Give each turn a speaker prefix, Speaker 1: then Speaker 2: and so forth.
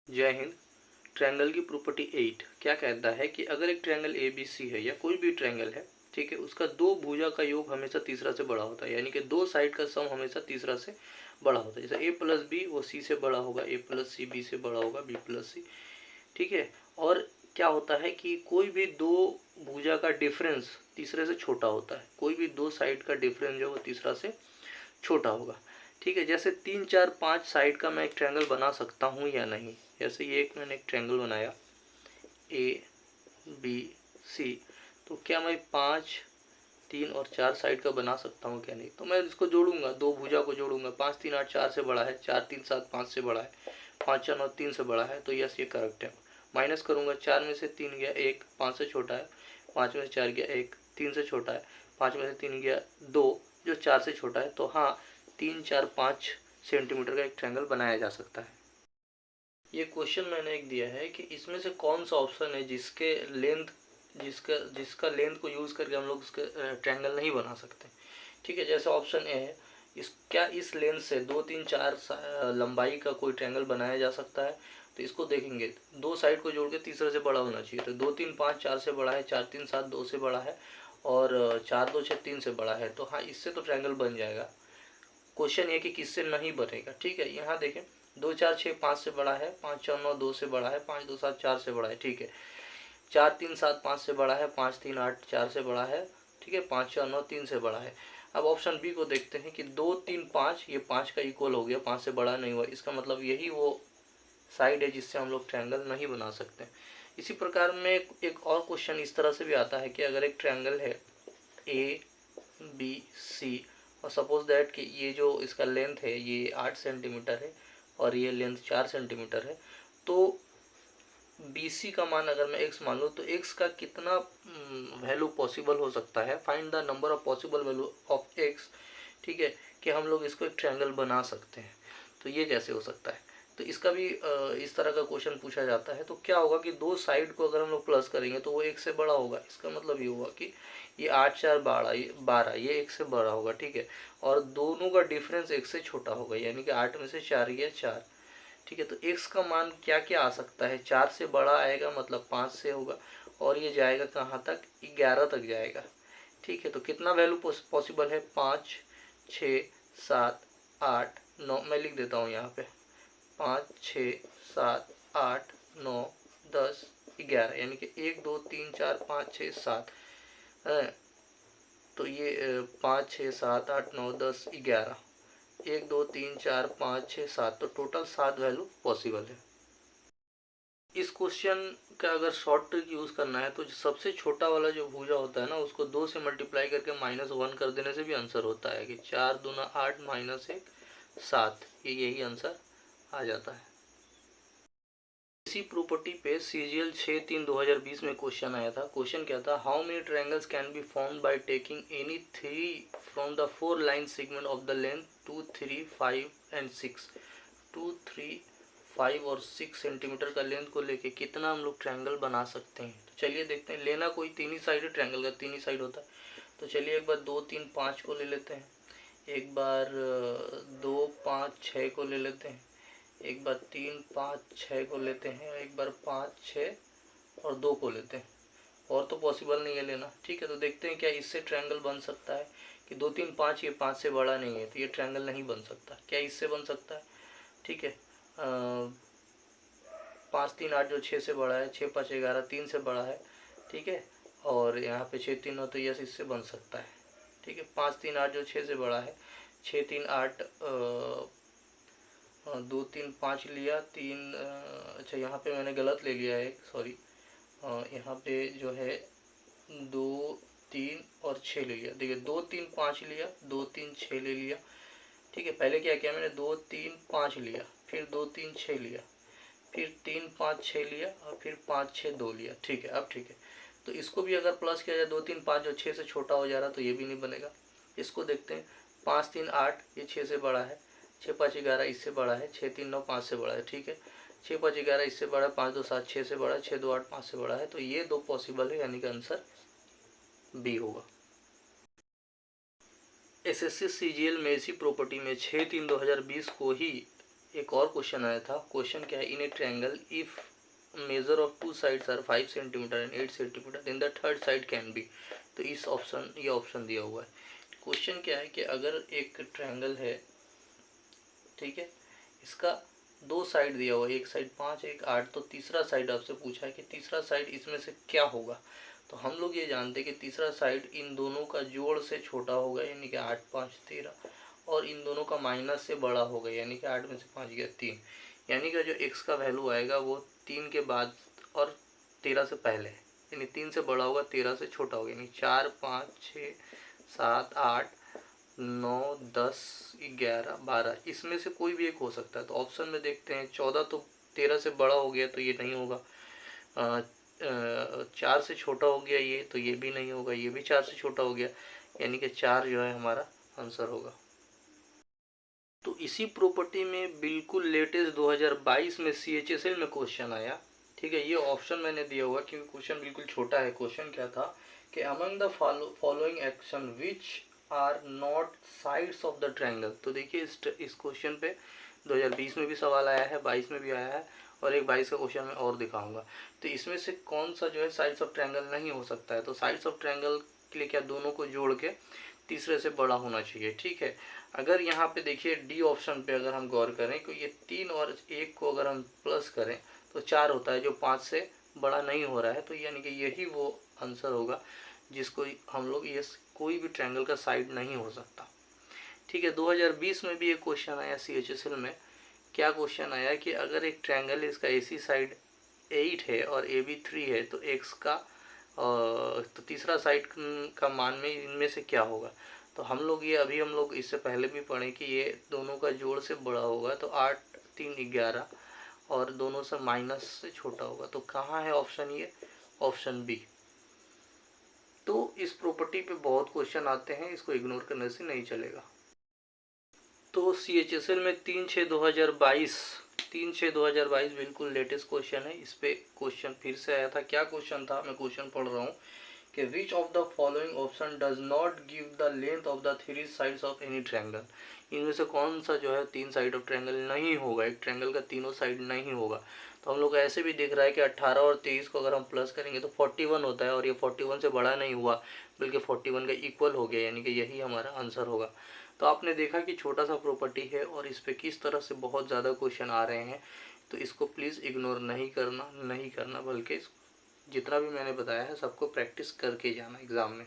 Speaker 1: जय हिंद। ट्रायंगल की प्रॉपर्टी 8 क्या कहता है कि अगर एक ट्रायंगल ए बी सी है या कोई भी ट्रायंगल है, ठीक है, उसका दो भुजा का योग हमेशा तीसरा से बड़ा होता है, यानी कि दो साइड का सम हमेशा तीसरा से बड़ा होता है। जैसे ए प्लस बी वो सी से बड़ा होगा, ए प्लस सी बी से बड़ा होगा, बी प्लस सी, ठीक है। और क्या होता है कि कोई भी दो भुजा का डिफरेंस तीसरे से छोटा होता है, कोई भी दो साइड का डिफरेंस जो वो तीसरा से छोटा होगा, ठीक है। जैसे 3 4 5 साइड का मैं एक ट्रायंगल बना सकता हूँ या नहीं। जैसे ये एक मैंने एक ट्रायंगल बनाया ए बी सी, तो क्या मैं 5 3 और 4 साइड का बना सकता हूँ क्या नहीं। तो मैं इसको जोड़ूंगा, दो भुजा को जोड़ूंगा। 5 3 8 4 से बड़ा है, 4 3 7 5 से बड़ा है, 5 4 9 3 से बड़ा है, तो यस ये करेक्ट है। माइनस करूंगा, 4 में से 3 गया 1, 5 से छोटा है, 5 में से 4 गया 1, 3 से छोटा है, 5 में से 3 गया 2 जो 4 से छोटा है। तो हाँ, 3 4 5 सेंटीमीटर का एक ट्रायंगल बनाया जा सकता है। ये क्वेश्चन मैंने एक दिया है कि इसमें से कौन सा ऑप्शन है जिसके लेंथ जिसका जिसका लेंथ को यूज़ करके हम लोग उसके ट्रायंगल नहीं बना सकते, ठीक है। जैसे ऑप्शन ए है, क्या इस लेंथ से 2 3 4 लंबाई का कोई ट्रायंगल बनाया जा सकता है। तो इसको देखेंगे, दो साइड को जोड़ के तीसरे से बड़ा होना चाहिए। तो 2 3 5 4 से बड़ा है, 4 3 7 2 से बड़ा है, और 4 2 6 3 से बड़ा है। तो हाँ, इससे तो ट्रायंगल बन जाएगा। क्वेश्चन ये कि किससे नहीं बनेगा, ठीक है। यहाँ देखें, 2 4 6 5 से बड़ा है, 5 4 9 2 से बड़ा है, 5 2 7 4 से बड़ा है, ठीक है। 4 3 7 5 से बड़ा है, 5 3 8 4 से बड़ा है, ठीक है। 5 4 9 3 से बड़ा है। अब ऑप्शन बी को देखते हैं कि 2 3 5 ये 5 का इक्वल हो गया, 5 से बड़ा नहीं हुआ। इसका मतलब यही वो साइड है जिससे हम लोग ट्रायंगल नहीं बना सकते। इसी प्रकार में एक और क्वेश्चन इस तरह से भी आता है कि अगर एक ट्रायंगल है ए बी सी, और सपोज दैट कि ये जो इसका लेंथ है ये 8 सेंटीमीटर है और ये लेंथ 4 सेंटीमीटर है, तो बी सी का मान अगर मैं x मान लूँ तो x का कितना वैल्यू पॉसिबल हो सकता है। Find the number of possible value of x, ठीक है, कि हम लोग इसको एक ट्रायंगल बना सकते हैं। तो ये कैसे हो सकता है। तो इसका भी इस तरह का क्वेश्चन पूछा जाता है। तो क्या होगा कि दो साइड को अगर हम लोग प्लस करेंगे तो वो एक से बड़ा होगा। इसका मतलब ये होगा कि ये 8 4 12 ये एक से बड़ा होगा, ठीक है। और दोनों का डिफरेंस एक से छोटा होगा, यानी कि 8 में से 4 गया 4, ठीक है। तो x का मान क्या क्या आ सकता है। 4 से बड़ा आएगा मतलब 5 से होगा, और ये जाएगा कहाँ तक, 11 तक जाएगा, ठीक है। तो कितना वैल्यू पॉसिबल है, 5 6 7 8 9, मैं लिख देता हूँ यहाँ पे, 5 6 7 8 9 10 11, यानी कि 1 2 3 4 5 6 7 है। तो ये 5 6 7 8 9 10 11, 1 2 3 4 5 6 7, तो टोटल 7 वैल्यू पॉसिबल है। इस क्वेश्चन का अगर शॉर्ट ट्रिक यूज़ करना है तो सबसे छोटा वाला जो भुजा होता है ना, उसको 2 से मल्टीप्लाई करके -1 कर देने से भी आंसर होता है कि 4 दूना 8 -1 7, ये यही आंसर आ जाता है। इसी प्रॉपर्टी पे सीजीएल 6/3/2020 में क्वेश्चन आया था। क्वेश्चन क्या था, how many triangles can be formed by taking any 3 from the 4 line segment of the length 2 3 5 and 6। 2 3 5 और 6 सेंटीमीटर का लेंथ को लेके कितना हम लोग ट्रायंगल बना सकते हैं। तो चलिए देखते हैं। लेना कोई तीन ही साइड है, ट्रायंगल का तीन ही साइड होता है। तो चलिए एक बार 2 3 5 को ले लेते हैं, एक बार 2 5 6 को ले लेते हैं, एक बार 3 5 6 को लेते हैं, एक बार 5 6 और 2 को लेते हैं। और तो पॉसिबल नहीं है लेना, ठीक है। तो देखते हैं क्या इससे ट्रायंगल बन सकता है कि 2 3 5 ये 5 से बड़ा नहीं है, तो ये ट्रायंगल नहीं बन सकता। क्या इससे बन सकता है, ठीक है। 5 3 8 जो 6 से बड़ा है, 6 5 11 3 से बड़ा है, ठीक है। और यहाँ पे 6 3 9, तो यस इससे बन सकता है, ठीक है। 5 3 8 जो 6 से बड़ा है, 6 3 8 2 3 5 लिया, 3 अच्छा यहाँ पे मैंने गलत ले लिया है, सॉरी। यहाँ पे जो है 2 3 और 6 ले लिया। देखिए 2 3 5 लिया, 2 3 6 ले लिया, ठीक है। पहले क्या किया मैंने, 2 3 5 लिया, फिर 2 3 6 लिया, फिर 3 5 6 लिया, और फिर 5 6 2 लिया, ठीक है। अब ठीक है, तो इसको भी अगर प्लस किया जाए 2 3 5 जो 6 से छोटा हो जा रहा, तो ये भी नहीं बनेगा। इसको देखते हैं, 5 3 8 ये 6 से बड़ा है, 6 5 11 इससे बड़ा है, 6 3 9 5 से बड़ा है, ठीक है। 6 5 11 इससे बड़ा है, 5 2 7 6 से बड़ा है, 6 2 8 5 से बड़ा है। तो ये दो पॉसिबल है, यानी कि आंसर बी होगा। एसएससी सीजीएल में इसी प्रॉपर्टी में 6/3/2020 को ही एक और क्वेश्चन आया था। क्वेश्चन क्या है, in a triangle if measure of two sides are 5 centimetre and 8 centimetre then the third side can be. तो इस ऑप्शन, ये ऑप्शन दिया हुआ है। क्वेश्चन क्या है कि अगर एक ट्रायंगल है, ठीक है, इसका दो साइड दिया हुआ है, एक साइड 5 एक 8, तो तीसरा साइड आपसे पूछा है कि तीसरा साइड इसमें से क्या होगा। तो हम लोग ये जानते हैं कि तीसरा साइड इन दोनों का जोड़ से छोटा होगा, यानी कि 8 5 13, और इन दोनों का माइनस से बड़ा होगा, यानी कि 8 में से 5 गया 3, यानी कि जो x का वैल्यू आएगा वो 3 के बाद और 13 से पहले, यानी 3 से बड़ा होगा 13 से छोटा होगा, यानी 4 5 6 7 8 9 10 11 12, इसमें से कोई भी एक हो सकता है। तो ऑप्शन में देखते हैं, 14 तो 13 से बड़ा हो गया तो ये नहीं होगा, 4 से छोटा हो गया ये, तो ये भी नहीं होगा, ये भी 4 से छोटा हो गया, यानी कि 4 जो है हमारा आंसर होगा। तो इसी प्रॉपर्टी में बिल्कुल लेटेस्ट 2022 में CHSL में क्वेश्चन आया, ठीक है। ये ऑप्शन मैंने दिया हुआ क्योंकि क्वेश्चन बिल्कुल छोटा है। क्वेश्चन क्या था कि among the following action which are not sides of the triangle. तो देखिए इस क्वेश्चन पे 2020 में भी सवाल आया है, 22 में भी आया है, और एक 22 का क्वेश्चन मैं और दिखाऊंगा। तो इसमें से कौन सा जो है साइड्स ऑफ ट्रायंगल नहीं हो सकता है। तो साइड्स ऑफ ट्रायंगल के लिए क्या, दोनों को जोड़ के तीसरे से बड़ा होना चाहिए, ठीक है। अगर यहाँ पे देखिए डी ऑप्शन पे अगर हम गौर करें कि ये 3 और 1 को अगर हम प्लस करें तो 4 होता है, जो 5 से बड़ा नहीं हो रहा है। तो यानी कि यही वो आंसर होगा जिसको हम लोग, ये कोई भी ट्रायंगल का साइड नहीं हो सकता, ठीक है। 2020 में भी एक क्वेश्चन आया CHSL में। क्या क्वेश्चन आया कि अगर एक ट्रायंगल है, इसका AC साइड 8 है और AB 3 है, तो x का तो तीसरा साइड का मान में इनमें से क्या होगा। तो हम लोग ये अभी हम लोग इससे पहले भी पढ़े कि ये दोनों का जोड़ से बड़ा होगा, तो 8 3 11, और दोनों से माइनस से छोटा होगा। तो कहाँ है ऑप्शन, ये ऑप्शन बी। तो इस प्रॉपर्टी पे बहुत क्वेश्चन आते हैं, इसको इग्नोर करने से नहीं चलेगा। तो CHSL में 3/6/2022 बिल्कुल लेटेस्ट क्वेश्चन है। इस पे क्वेश्चन फिर से आया था। क्या क्वेश्चन था, मैं क्वेश्चन पढ़ रहा हूँ कि which of the following option does not give the length of the 3 sides of any triangle. इनमें से कौन सा जो है 3 साइड ऑफ ट्रायंगल नहीं होगा, एक ट्रायंगल का तीनों साइड नहीं होगा। तो हम लोग ऐसे भी दिख रहा है कि 18 और 23 को अगर हम प्लस करेंगे तो 41 होता है, और ये 41 से बड़ा नहीं हुआ बल्कि 41 का इक्वल हो गया, यानी कि यही हमारा आंसर होगा। तो आपने देखा कि छोटा सा प्रॉपर्टी है और इस पे किस तरह से बहुत ज़्यादा क्वेश्चन आ रहे हैं। तो इसको प्लीज़ इग्नोर नहीं करना, बल्कि जितना भी मैंने बताया है सबको प्रैक्टिस करके जाना एग्ज़ाम में।